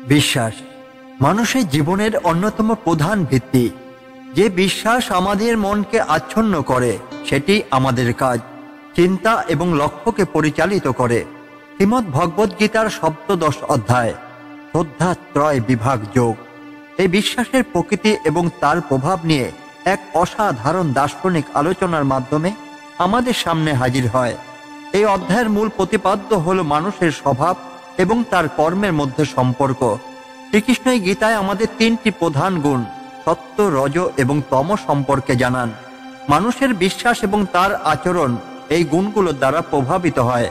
বিশ্বাস মানুষের জীবনের অন্যতম প্রধান ভিত্তি। যে বিশ্বাস আমাদের মনকে আচ্ছন্ন করে সেটি আমাদের কাজ, চিন্তা এবং লক্ষ্যকে পরিচালিত করে। শ্রীমদ্ ভগবদ গীতার সপ্তদশ অধ্যায় শ্রদ্ধা ত্রয় বিভাগ যোগ এই বিশ্বাসের প্রকৃতি এবং তার প্রভাব নিয়ে এক অসাধারণ দার্শনিক আলোচনার মাধ্যমে আমাদের সামনে হাজির হয়। এই অধ্যায়ের মূল প্রতিপাদ্য হল মানুষের স্বভাব এবং তার কর্মের মধ্যে সম্পর্ক। শ্রীকৃষ্ণ এই গীতায় আমাদের তিনটি প্রধান গুণ সত্য, রজ এবং তম সম্পর্কে জানান। মানুষের বিশ্বাস এবং তার আচরণ এই গুণগুলোর দ্বারা প্রভাবিত হয়।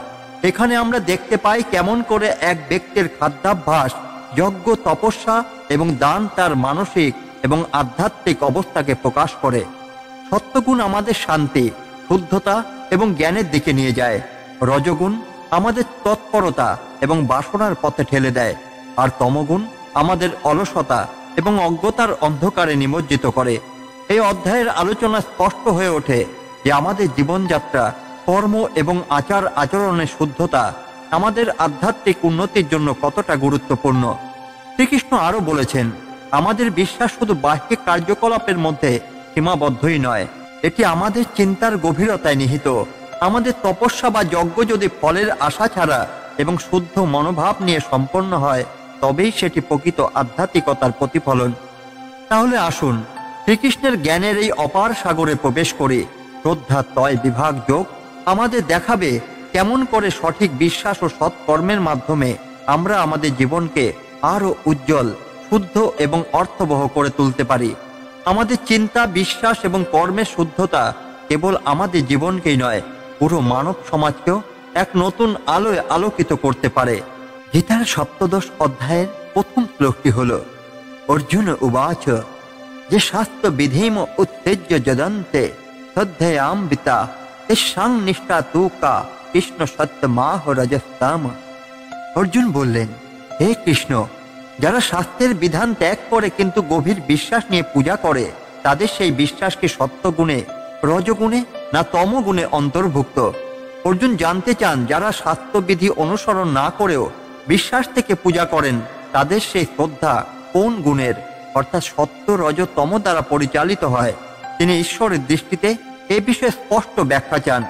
এখানে আমরা দেখতে পাই কেমন করে এক ব্যক্তির খাদ্যাভ্যাস, যজ্ঞ, তপস্যা এবং দান তার মানসিক এবং আধ্যাত্মিক অবস্থাকে প্রকাশ করে। সত্যগুণ আমাদের শান্তি, শুদ্ধতা এবং জ্ঞানের দিকে নিয়ে যায়। রজগুণ আমাদের তৎপরতা এবং বাসনার পথে ঠেলে দেয়, আর তমগুণ আমাদের অলসতা এবং অজ্ঞতার অন্ধকারে নিমজ্জিত করে। এই অধ্যায়ের আলোচনা স্পষ্ট হয়ে ওঠে যে আমাদের জীবনযাত্রা, কর্ম এবং আচার আচরণের শুদ্ধতা আমাদের আধ্যাত্মিক উন্নতির জন্য কতটা গুরুত্বপূর্ণ। শ্রীকৃষ্ণ আরও বলেছেন, আমাদের বিশ্বাস শুধু বাহ্যিক কার্যকলাপের মধ্যে সীমাবদ্ধই নয়, এটি আমাদের চিন্তার গভীরতায় নিহিত। আমাদের তপস্যা বা যজ্ঞ যদি ফলের আশা ছাড়া এবং শুদ্ধ মনোভাব নিয়ে সম্পন্ন হয়, তবেই সেটি প্রকৃত আধ্যাত্মিকতার প্রতিফলন। তাহলে আসুন শ্রীকৃষ্ণের জ্ঞানের এই অপার সাগরে প্রবেশ করি। শ্রদ্ধা ত্রয় বিভাগ যোগ আমাদের দেখাবে কেমন করে সঠিক বিশ্বাস ও সৎকর্মের মাধ্যমে আমরা আমাদের জীবনকে আরও উজ্জ্বল, শুদ্ধ এবং অর্থবহ করে তুলতে পারি। আমাদের চিন্তা, বিশ্বাস এবং কর্মের শুদ্ধতা কেবল আমাদের জীবনকেই নয়, পুরো মানব সমাজকেও এক নতুন আলোয় আলোকিত করতে পারে। গীতার সপ্তদশ অধ্যায়ের প্রথম শ্লোকটি হল, অর্জুন উবাচ যে শাস্ত্র বিধিম উত্তেজ্য যদন্তে শ্রদ্ধয়াম্বিতা তেষাং নিষ্ঠা তুকা কৃষ্ণ সত্য মাহ রজস্তাম। অর্জুন বললেন, হে কৃষ্ণ, যারা শাস্ত্রের বিধান ত্যাগ করে কিন্তু গভীর বিশ্বাস নিয়ে পূজা করে, তাদের সেই বিশ্বাস কি সত্যগুণে, রজগুণে না তমগুণে অন্তর্ভুক্ত? অর্জুন জানতে চান, যারা শাস্ত্রবিধি অনুসরণ না করেও বিশ্বাস থেকে পূজা করেন, তাদের সেই শ্রদ্ধা কোন গুণের, অর্থাৎ সত্য, রজ, তম দ্বারা পরিচালিত হয়? তিনি ঈশ্বরের দৃষ্টিতে এ বিষয়ে স্পষ্ট ব্যাখ্যা চান।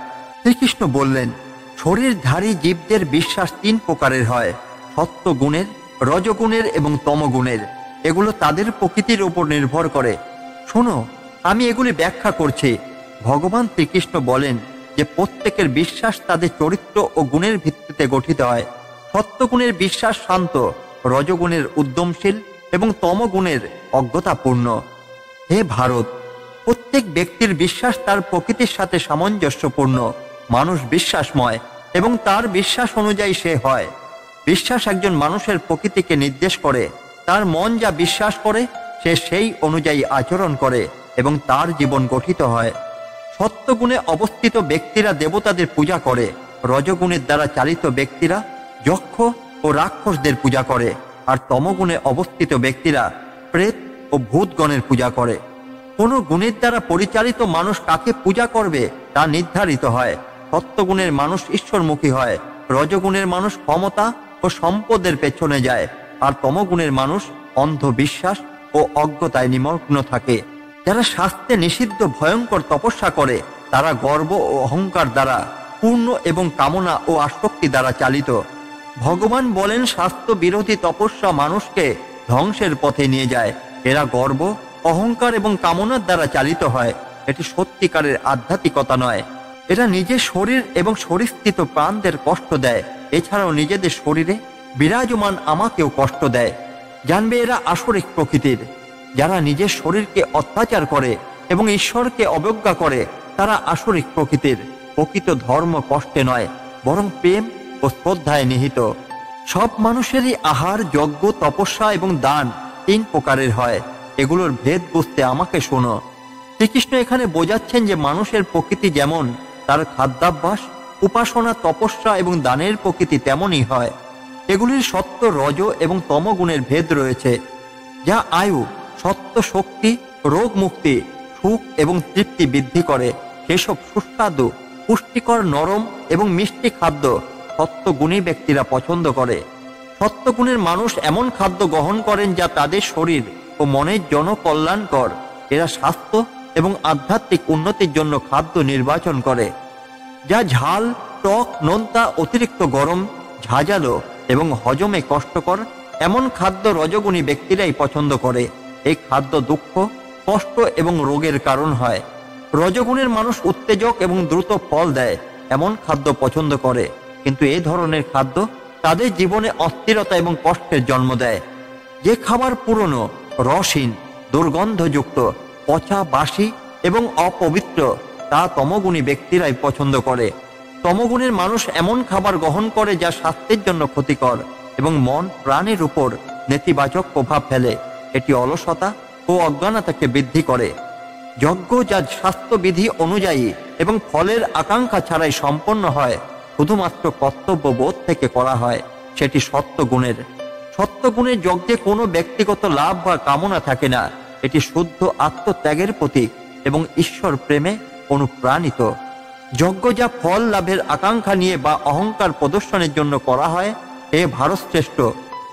শ্রীকৃষ্ণ বললেন, শরীরধারী জীবদের বিশ্বাস তিন প্রকারের হয়, সত্য গুণের, রজগুণের এবং তমগুণের। এগুলো তাদের প্রকৃতির উপর নির্ভর করে। শোনো, আমি এগুলি ব্যাখ্যা করছি। ভগবান শ্রীকৃষ্ণ বলেন যে প্রত্যেকের বিশ্বাস তাদের চরিত্র ও গুণের ভিত্তিতে গঠিত হয়। সত্যগুণের বিশ্বাস শান্ত, রজগুণের উদ্যমশীল এবং তমগুণের অজ্ঞতাপূর্ণ। হে ভারত, প্রত্যেক ব্যক্তির বিশ্বাস তার প্রকৃতির সাথে সামঞ্জস্যপূর্ণ। মানুষ বিশ্বাসময় এবং তার বিশ্বাস অনুযায়ী সে হয়। বিশ্বাস একজন মানুষের প্রকৃতিকে নির্দেশ করে। তার মন যা বিশ্বাস করে সে সেই অনুযায়ী আচরণ করে এবং তার জীবন গঠিত হয়। সত্যগুণে অবস্থিত ব্যক্তিরা দেবতাদের পূজা করে, রজগুণের দ্বারা চালিত ব্যক্তিরা যক্ষ ও রাক্ষসদের পূজা করে, আর তমগুণে অবস্থিত ব্যক্তিরা প্রেত ও ভূতগণের পূজা করে। কোনো গুণের দ্বারা পরিচালিত মানুষ কাকে পূজা করবে তা নির্ধারিত হয়। সত্যগুণের মানুষ ঈশ্বরমুখী হয়, রজগুণের মানুষ ক্ষমতা ও সম্পদের পেছনে যায়, আর তমগুণের মানুষ অন্ধবিশ্বাস ও অজ্ঞতায় নিমগ্ন থাকে। যারা শাস্ত্রে নিষিদ্ধ ভয়ঙ্কর তপস্যা করে, তারা গর্ব ও অহংকার দ্বারা পূর্ণ এবং কামনা ও আসক্তি দ্বারা চালিত। ভগবান বলেন, শাস্ত্র বিরোধী তপস্যা মানুষকে ধ্বংসের পথে নিয়ে যায়। এরা গর্ব, অহংকার এবং কামনার দ্বারা চালিত হয়। এটি সত্যিকারের আধ্যাত্মিকতা নয়। এরা নিজের শরীর এবং শরীরস্থিত প্রাণদের কষ্ট দেয়, এছাড়াও নিজেদের শরীরে বিরাজমান আমাকেও কষ্ট দেয়। জানবে, এরা আসরিক প্রকৃতির। যারা নিজের শরীরকে অত্যাচার করে এবং ঈশ্বরকে অবজ্ঞা করে, তারা আসরিক প্রকৃতির। প্রকৃত ধর্ম কষ্টে নয়, বরং প্রেম ও শ্রদ্ধায় নিহিত। সব মানুষেরই আহার, যজ্ঞ, তপস্যা এবং দান তিন প্রকারের হয়। এগুলোর ভেদ বুঝতে আমাকে শোনো। শ্রীকৃষ্ণ এখানে বোঝাচ্ছেন যে মানুষের প্রকৃতি যেমন, তার খাদ্যাভ্যাস, উপাসনা, তপস্যা এবং দানের প্রকৃতি তেমনই হয়। এগুলির সত্য, রজ এবং তমগুণের ভেদ রয়েছে, যা আয়ু, সত্য, শক্তি, রোগ মুক্তি, সুখ এবং তৃপ্তি বৃদ্ধি করে। সেসব সুস্বাদু, পুষ্টিকর, নরম এবং মিষ্টি খাদ্য সত্যগুণী ব্যক্তিরা পছন্দ করে। সত্যগুণের মানুষ এমন খাদ্য গ্রহণ করেন যা তাদের শরীর ও মনের জন্য কল্যাণকর। এরা স্বাস্থ্য এবং আধ্যাত্মিক উন্নতির জন্য খাদ্য নির্বাচন করে, যা ঝাল, টক, নোনতা, অতিরিক্ত গরম, ঝাঁঝালো এবং হজমে কষ্টকর এমন খাদ্য রজগুণী ব্যক্তিরাই পছন্দ করে। এই খাদ্য দুঃখ, কষ্ট এবং রোগের কারণ হয়। রজগুণের মানুষ উত্তেজক এবং দ্রুত ফল দেয় এমন খাদ্য পছন্দ করে, কিন্তু এই ধরনের খাদ্য তাদের জীবনে অস্থিরতা এবং কষ্টের জন্ম দেয়। যে খাবার পুরনো, রসহীন, দুর্গন্ধযুক্ত, পচা, বাসি এবং অপবিত্র তা তমগুণী ব্যক্তিরাই পছন্দ করে। তমগুণের মানুষ এমন খাবার গ্রহণ করে যা স্বাস্থ্যের জন্য ক্ষতিকর এবং মন প্রাণের উপর নেতিবাচক প্রভাব ফেলে। এটি অলসতা ও অজ্ঞানতাকে বৃদ্ধি করে। যজ্ঞ যা স্বাস্থ্যবিধি অনুযায়ী এবং ফলের আকাঙ্ক্ষা ছাড়াই সম্পন্ন হয়, শুধুমাত্র কর্তব্যবোধ থেকে করা হয়, সেটি সত্যগুণের। সত্যগুণের যজ্ঞে কোনো ব্যক্তিগত লাভ বা কামনা থাকে না। এটি শুদ্ধ আত্মত্যাগের প্রতীক এবং ঈশ্বর প্রেমে অনুপ্রাণিত। যজ্ঞ যা ফল লাভের আকাঙ্ক্ষা নিয়ে বা অহংকার প্রদর্শনের জন্য করা হয়, এ ভারতশ্রেষ্ঠ,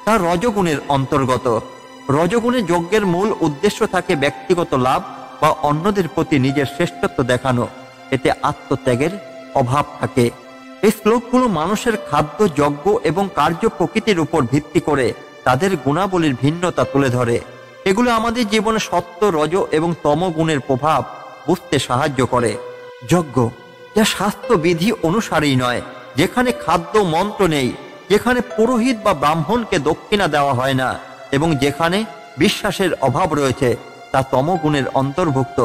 তা রজগুণের অন্তর্গত। রজগুণের যজ্ঞের মূল উদ্দেশ্য থাকে ব্যক্তিগত লাভ বা অন্যদের প্রতি নিজের শ্রেষ্ঠত্ব দেখানো। এতে আত্মত্যাগের অভাব থাকে। এই শ্লোকগুলো মানুষের খাদ্য, যজ্ঞ এবং কার্য প্রকৃতির উপর ভিত্তি করে তাদের গুণাবলীর ভিন্নতা তুলে ধরে। এগুলো আমাদের জীবনে সত্য, রজ এবং তম গুণের প্রভাব বুঝতে সাহায্য করে। যজ্ঞ যা স্বাস্থ্যবিধি অনুসারেই নয়, যেখানে খাদ্য মন্ত্র নেই, যেখানে পুরোহিত বা ব্রাহ্মণকে দক্ষিণা দেওয়া হয় না এবং যেখানে বিশ্বাসের অভাব রয়েছে, তা তমগুণের অন্তর্ভুক্ত।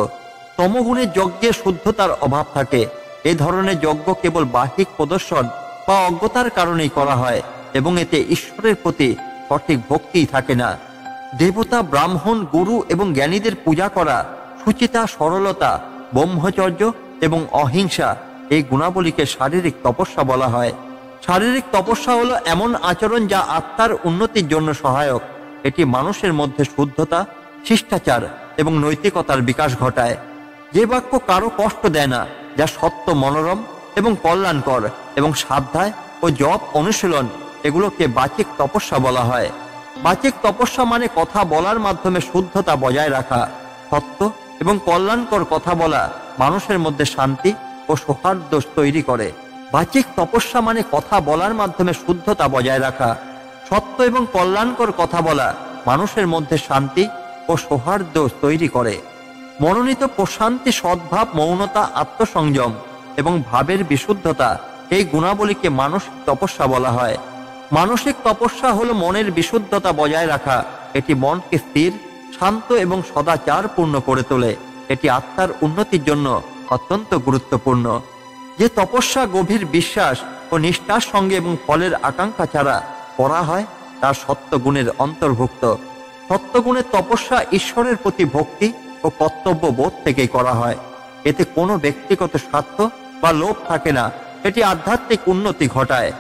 তমগুণের যজ্ঞে শুদ্ধতার অভাব থাকে। এ ধরনের যজ্ঞ কেবল বাহ্যিক প্রদর্শন বা অজ্ঞতার কারণেই করা হয় এবং এতে ঈশ্বরের প্রতি সঠিক ভক্তিই থাকে না। দেবতা, ব্রাহ্মণ, গুরু এবং জ্ঞানীদের পূজা করা, সুচিতা, সরলতা, ব্রহ্মচর্য এবং অহিংসা, এই গুণাবলীকে শারীরিক তপস্যা বলা হয়। শারীরিক তপস্যা হলো এমন আচরণ যা আত্মার উন্নতির জন্য সহায়ক। এটি মানুষের মধ্যে শুদ্ধতা, শিষ্টাচার এবং নৈতিকতার বিকাশ ঘটায়। যে বাক্য কারো কষ্ট দেয় না, যা সত্য, মনোরম এবং কল্যাণকর এবং স্বাধ্যায় ও জপ অনুশীলন, এগুলোকে বাচিক তপস্যা বলা হয়। বাচিক তপস্যা মানে কথা বলার মাধ্যমে শুদ্ধতা বজায় রাখা। সত্য এবং কল্যাণকর কথা বলা মানুষের মধ্যে শান্তি ও সৌহার্দ্য তৈরি করে। বাচিক তপস্যা মানে কথা বলার মাধ্যমে শুদ্ধতা বজায় রাখা। সত্য এবং কল্যাণকর কথা বলা মানুষের মধ্যে শান্তি ও সৌহার্দ্য তৈরি করে। মনোনীত প্রশান্তি, সদ্ভাব, মৌনতা, আত্মসংযম এবং ভাবের বিশুদ্ধতা, এই গুণাবলীকে মানসিক তপস্যা বলা হয়। মানসিক তপস্যা হলো মনের বিশুদ্ধতা বজায় রাখা। এটি মনকে স্থির, শান্ত এবং সদাচারপূর্ণ করে তোলে। এটি আত্মার উন্নতির জন্য অত্যন্ত গুরুত্বপূর্ণ। যে তপস্যা গভীর বিশ্বাস ও নিষ্ঠার সঙ্গে এবং ফলের আকাঙ্ক্ষা ছাড়া করা হয়, তা সত্যগুণের অন্তর্ভুক্ত। সত্যগুণের তপস্যা ঈশ্বরের প্রতি ভক্তি ও কর্তব্য বোধ থেকেই করা হয়। এতে কোনো ব্যক্তিগত স্বার্থ বা লোভ থাকে না। এটি আধ্যাত্মিক উন্নতি ঘটায়।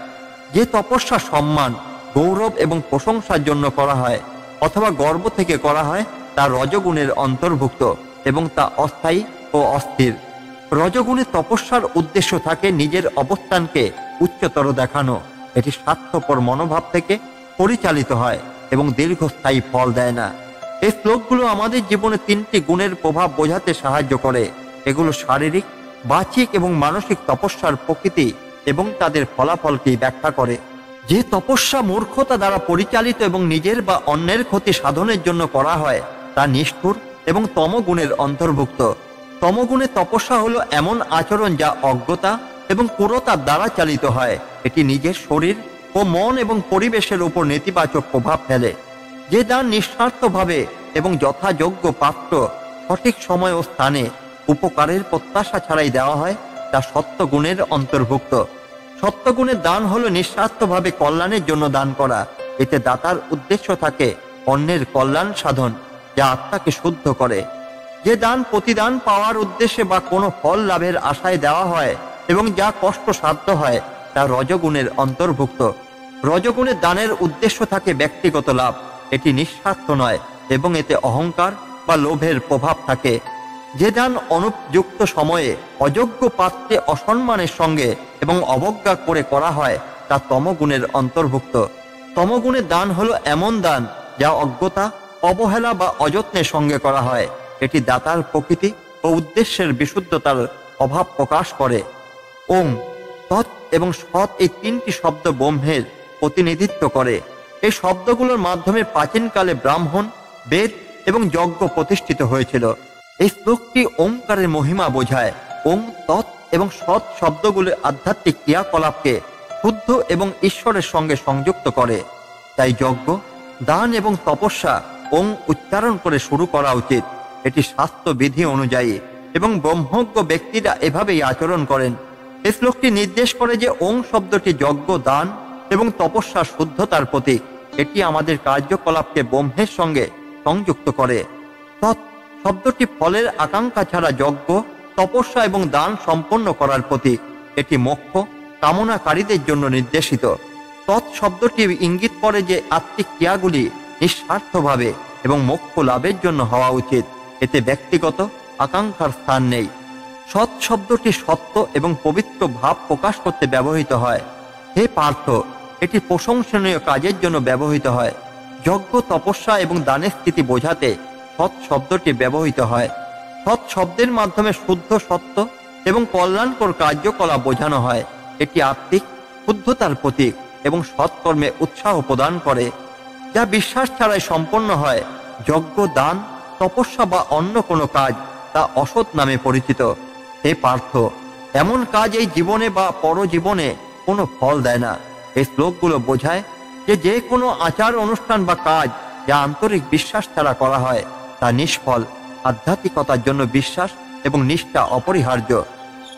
যে তপস্যা সম্মান, গৌরব এবং প্রশংসার জন্য করা হয় অথবা গর্ব থেকে করা হয়, তা রজগুণের অন্তর্ভুক্ত এবং তা অস্থায়ী ও অস্থির। রজগুণের তপস্যার উদ্দেশ্য থাকে নিজের অবস্থানকে উচ্চতর দেখানো। এটি স্বার্থপর মনোভাব থেকে পরিচালিত হয় এবং দীর্ঘস্থায়ী ফল দেয় না। এই শ্লোকগুলো আমাদের জীবনে তিনটি গুণের প্রভাব বোঝাতে সাহায্য করে। এগুলো শারীরিক, বাচিক এবং মানসিক তপস্যার প্রকৃতি এবং তাদের ফলাফলকেই ব্যাখ্যা করে। যে তপস্যা মূর্খতা দ্বারা পরিচালিত এবং নিজের বা অন্যের ক্ষতি সাধনের জন্য করা হয়, তা নিষ্ঠুর এবং তমগুণের অন্তর্ভুক্ত। তমগুণের তপস্যা হলো এমন আচরণ যা অজ্ঞতা এবং ক্রূরতার দ্বারা চালিত হয়। এটি নিজের শরীর ও মন এবং পরিবেশের উপর নেতিবাচক প্রভাব ফেলে। যে দান নিঃস্বার্থভাবে এবং যথাযোগ্য পাত্র, সঠিক সময় ও স্থানে, উপকারের প্রত্যাশা ছাড়াই দেওয়া হয়, তা সত্যগুণের অন্তর্ভুক্ত। সত্যগুণের দান হলো নিঃস্বার্থভাবে কল্যাণের জন্য দান করা। এতে দাতার উদ্দেশ্য থাকে অন্যের কল্যাণ সাধন, যা আত্মাকে শুদ্ধ করে। যে দান প্রতিদান পাওয়ার উদ্দেশ্যে বা কোনো ফল লাভের আশায় দেওয়া হয় এবং যা কষ্টসাধ্য হয়, তা রজগুণের অন্তর্ভুক্ত। রজগুণের দানের উদ্দেশ্য থাকে ব্যক্তিগত লাভ। এটি নিঃস্বার্থ নয় এবং এতে অহংকার বা লোভের প্রভাব থাকে। যে দান অনুপযুক্ত সময়ে, অযোগ্য পাত্রে, অসম্মানের সঙ্গে এবং অবজ্ঞা করে করা হয়, তা তমগুণের অন্তর্ভুক্ত। তমগুণের দান হলো এমন দান যা অজ্ঞতা, অবহেলা বা অযত্নের সঙ্গে করা হয়। এটি দাতার প্রকৃতি ও উদ্দেশ্যের বিশুদ্ধতার অভাব প্রকাশ করে। ওম, তৎ এবং সৎ এই তিনটি শব্দ ব্রহ্মের প্রতিনিধিত্ব করে। এই শব্দগুলোর মাধ্যমে প্রাচীনকালে ব্রাহ্মণ, বেদ এবং যজ্ঞ প্রতিষ্ঠিত হয়েছিল। এই শ্লোকটি ওমকারের মহিমা বোঝায়। ওম, তৎ এবং সৎ শব্দগুলির আধ্যাত্মিক ক্রিয়াকলাপকে শুদ্ধ এবং ঈশ্বরের সঙ্গে সংযুক্ত করে। তাই যজ্ঞ, দান এবং তপস্যা ওম উচ্চারণ করে শুরু করা উচিত। এটি শাস্ত্রবিধি অনুযায়ী এবং ব্রহ্মজ্ঞ ব্যক্তিরা এভাবেই আচরণ করেন। এই শ্লোকটি নির্দেশ করে যে ওম শব্দটি যজ্ঞ, দান এবং তপস্যার শুদ্ধতার প্রতীক। এটি আমাদের কার্যকলাপকে ব্রহ্মের সঙ্গে সংযুক্ত করে। তৎ শব্দটি ফলের আকাঙ্ক্ষা ছাড়া যজ্ঞ, তপস্যা এবং দান সম্পন্ন করার প্রতীক। এটি মোক্ষ কামনাকারীদের জন্য নির্দেশিত। তৎ শব্দটি ইঙ্গিত করে যে আত্মিক ক্রিয়াগুলি নিঃস্বার্থভাবে এবং মোক্ষ লাভের জন্য হওয়া উচিত। এতে ব্যক্তিগত আকাঙ্ক্ষার স্থান নেই। সৎ শব্দটি সত্য এবং পবিত্র ভাব প্রকাশ করতে ব্যবহৃত হয়। হে পার্থ, এটি প্রশংসনীয় কাজের জন্য ব্যবহৃত হয়। যজ্ঞ, তপস্যা এবং দানের স্থিতি বোঝাতে সৎ শব্দটি ব্যবহৃত হয়। সৎ শব্দের মাধ্যমে শুদ্ধ, সত্য এবং কল্যাণকর কার্যকলাপ বোঝানো হয়। এটি আত্মিক শুদ্ধতার প্রতীক এবং সৎকর্মে উৎসাহ প্রদান করে, যা বিশ্বাস ছাড়াই সম্পন্ন হয়। যজ্ঞ, দান, তপস্যা বা অন্য কোনো কাজ তা অসৎ নামে পরিচিত। হে পার্থ, এমন কাজ এই জীবনে বা পরজীবনে কোনো ফল দেয় না। এই শ্লোকগুলো বোঝায় যে কোনো আচার, অনুষ্ঠান বা কাজ যা আন্তরিক বিশ্বাস ছাড়া করা হয় তা নিষ্ফল। আধ্যাত্মিকতার জন্য বিশ্বাস এবং নিষ্ঠা অপরিহার্য।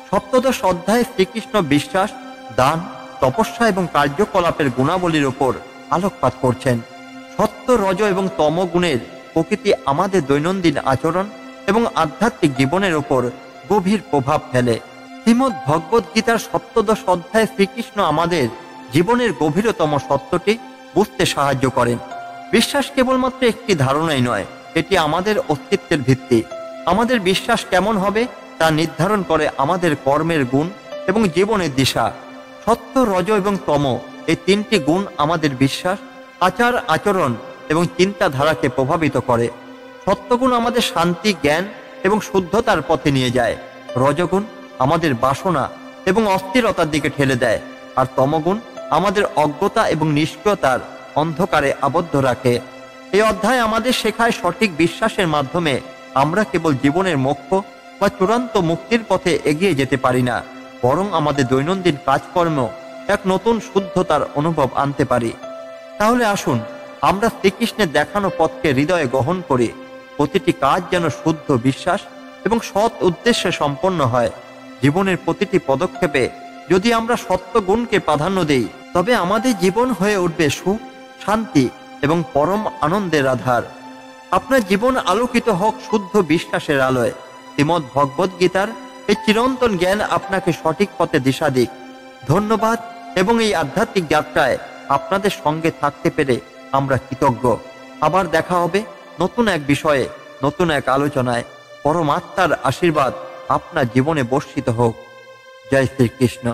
সপ্তদশ অধ্যায়ে শ্রীকৃষ্ণ বিশ্বাস, দান, তপস্যা এবং কার্যকলাপের গুণাবলীর উপর আলোকপাত করছেন। সত্য, রজ এবং তম গুণের প্রকৃতি আমাদের দৈনন্দিন আচরণ এবং আধ্যাত্মিক জীবনের উপর গভীর প্রভাব ফেলে। শ্রীমদ্ ভগবদ গীতার সপ্তদশ অধ্যায়ে শ্রীকৃষ্ণ আমাদের জীবনের গভীরতম সত্যটি বুঝতে সাহায্য করেন। বিশ্বাস কেবলমাত্র একটি ধারণাই নয়, এটি আমাদের অস্তিত্বের ভিত্তি। আমাদের বিশ্বাস কেমন হবে তা নির্ধারণ করে আমাদের কর্মের গুণ এবং জীবনের দিশা। সত্য, রজ এবং তম এই তিনটি গুণ আমাদের বিশ্বাস, আচার, আচরণ এবং চিন্তাধারাকে প্রভাবিত করে। সত্যগুণ আমাদের শান্তি, জ্ঞান এবং শুদ্ধতার পথে নিয়ে যায়। রজগুণ আমাদের বাসনা এবং অস্থিরতার দিকে ঠেলে দেয়, আর তমগুণ আমাদের অজ্ঞতা এবং নিষ্ক্রিয়তার অন্ধকারে আবদ্ধ রাখে। এই অধ্যায় আমাদের শেখায় সঠিক বিশ্বাসের মাধ্যমে আমরা কেবল জীবনের মোক্ষ বা চূড়ান্ত মুক্তির পথে এগিয়ে যেতে পারি না, বরং আমাদের দৈনন্দিন কাজকর্ম এক নতুন শুদ্ধতার অনুভব আনতে পারি। তাহলে আসুন আমরা শ্রীকৃষ্ণের দেখানো পথকে হৃদয়ে গ্রহণ করি। প্রতিটি কাজ যেন শুদ্ধ বিশ্বাস এবং সৎ উদ্দেশ্যে সম্পন্ন হয়। জীবনের প্রতিটি পদক্ষেপে যদি আমরা সত্য গুণকে প্রাধান্য দেই, তবে আমাদের জীবন হয়ে উঠবে সুখ, শান্তি এবং পরম আনন্দের আধার। আপনার জীবন আলোকিত হোক শুদ্ধ বিশ্বাসের আলোয়। শ্রীমদ্ ভগবদ গীতার এই চিরন্তন জ্ঞান আপনাকে সঠিক পথে দিশা দিক। ধন্যবাদ, এবং এই আধ্যাত্মিক যাত্রায় আপনাদের সঙ্গে থাকতে পেরে আমরা কৃতজ্ঞ। আবার দেখা হবে নতুন এক বিষয়ে, নতুন এক আলোচনায়। পরমাত্মার আশীর্বাদ আপনার জীবনে বর্ষিত হোক। জয় শ্রীকৃষ্ণ।